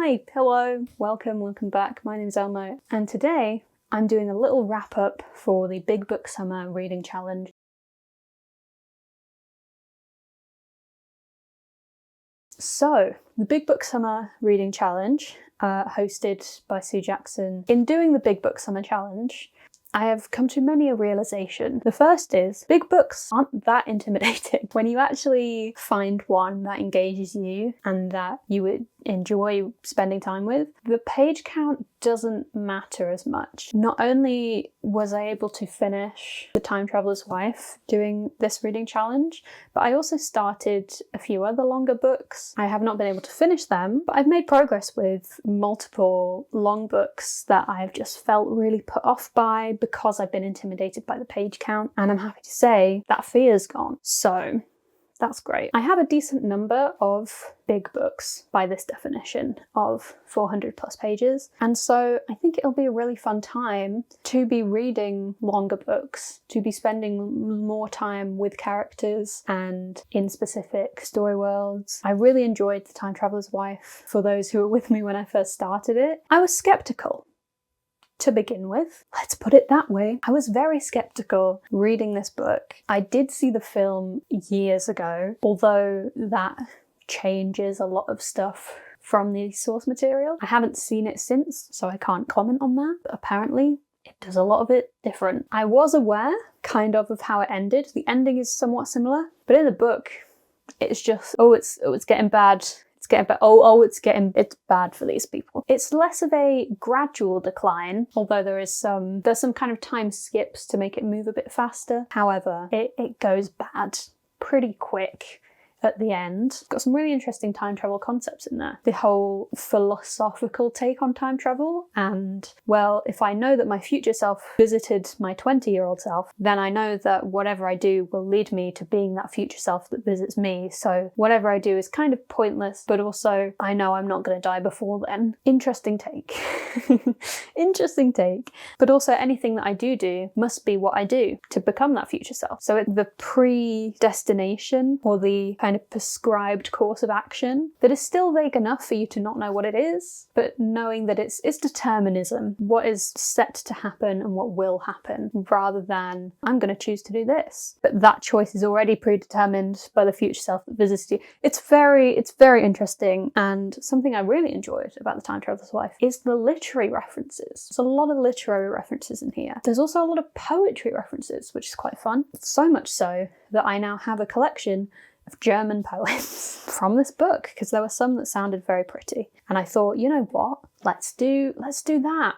Hi, hello, welcome back. My name's Elmo, and today I'm doing a little wrap up for the Big Book Summer Reading Challenge. So, the Big Book Summer Reading Challenge, hosted by Sue Jackson. In doing the Big Book Summer Challenge, I have come to many a realization. The first is, big books aren't that intimidating. When you actually find one that engages you and that you would enjoy spending time with, the page count doesn't matter as much. Not only was I able to finish The Time Traveler's Wife doing this reading challenge, but I also started a few other longer books. I have not been able to finish them, but I've made progress with multiple long books that I've just felt really put off by because I've been intimidated by the page count, and I'm happy to say that fear's gone. So that's great. I have a decent number of big books by this definition of 400 plus pages, and so I think it'll be a really fun time to be reading longer books, to be spending more time with characters and in specific story worlds. I really enjoyed The Time Traveler's Wife. For those who were with me when I first started it, I was skeptical. To begin with, let's put it that way. I was very skeptical reading this book. I did see the film years ago, although that changes a lot of stuff from the source material. I haven't seen it since, so I can't comment on that. But apparently, it does a lot of it different. I was aware, kind of how it ended. The ending is somewhat similar, but in the book, it's just, it's getting bad. It's getting bad. It's bad for these people. It's less of a gradual decline, although there's some kind of time skips to make it move a bit faster. However, it goes bad pretty quick at the end. It's got some really interesting time travel concepts in there. The whole philosophical take on time travel, and well, if I know that my future self visited my 20-year-old self, then I know that whatever I do will lead me to being that future self that visits me. So whatever I do is kind of pointless, but also I know I'm not going to die before then. Interesting take. Interesting take. But also anything that I do must be what I do to become that future self. So the predestination, or the kind of prescribed course of action that is still vague enough for you to not know what it is, but knowing that it's determinism, what is set to happen and what will happen, rather than I'm going to choose to do this. But that choice is already predetermined by the future self that visits you. It's very interesting, and something I really enjoyed about The Time Traveler's Wife is the literary references. There's a lot of literary references in here. There's also a lot of poetry references, which is quite fun. So much so that I now have a collection of German poems from this book, because there were some that sounded very pretty. And I thought, you know what? Let's do that.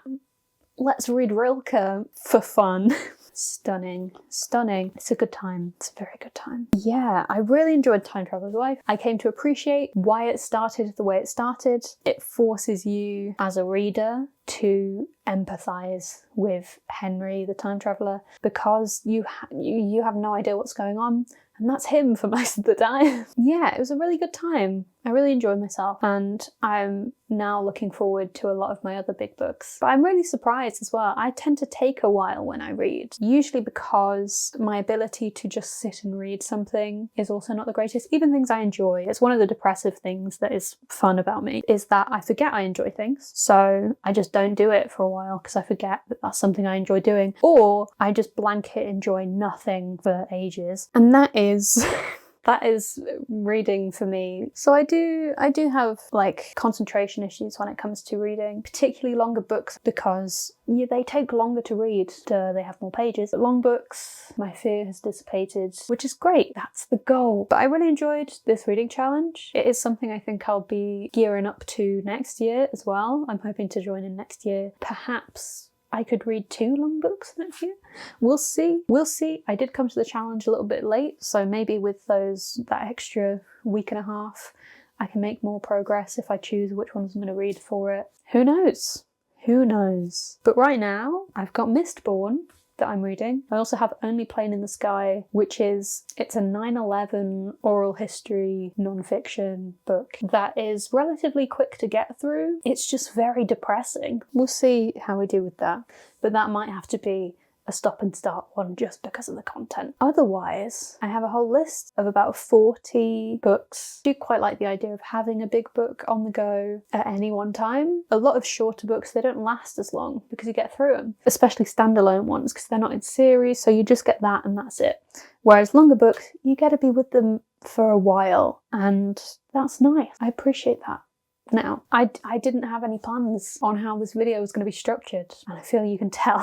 Let's read Rilke for fun. Stunning. It's a good time. It's a very good time. Yeah, I really enjoyed Time Traveler's Wife. I came to appreciate why it started the way it started. It forces you as a reader to empathize with Henry, the time traveler, because you have no idea what's going on. And that's him for most of the time. Yeah, it was a really good time. I really enjoyed myself, and I'm now looking forward to a lot of my other big books. But I'm really surprised as well. I tend to take a while when I read, usually because my ability to just sit and read something is also not the greatest. Even things I enjoy. It's one of the depressive things that is fun about me, is that I forget I enjoy things. So I just don't do it for a while because I forget that that's something I enjoy doing. Or I just blanket enjoy nothing for ages. And that is reading for me. So I do have like concentration issues when it comes to reading, particularly longer books, because they take longer to read. They have more pages. But long books, my fear has dissipated, which is great. That's the goal. But I really enjoyed this reading challenge. It is something I think I'll be gearing up to next year as well. I'm hoping to join in next year. Perhaps I could read 2 long books next year. We'll see. I did come to the challenge a little bit late, so maybe with that extra week and a half, I can make more progress if I choose which ones I'm going to read for it. Who knows? But right now, I've got Mistborn that I'm reading. I also have Only Plane in the Sky, it's a 9/11 oral history non-fiction book that is relatively quick to get through. It's just very depressing. We'll see how we do with that, but that might have to be a stop and start one just because of the content. Otherwise, I have a whole list of about 40 books. I do quite like the idea of having a big book on the go at any one time. A lot of shorter books, they don't last as long because you get through them, especially standalone ones because they're not in series, so you just get that and that's it. Whereas longer books, you get to be with them for a while, and that's nice. I appreciate that. Now, I didn't have any plans on how this video was going to be structured, and I feel you can tell.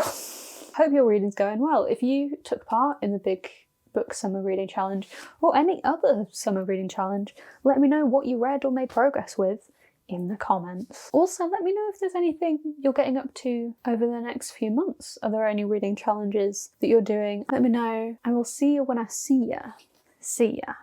Hope your reading's going well. If you took part in the Big Book Summer Reading Challenge, or any other summer reading challenge, let me know what you read or made progress with in the comments. Also, let me know if there's anything you're getting up to over the next few months. Are there any reading challenges that you're doing? Let me know. I will see you when I see ya. See ya.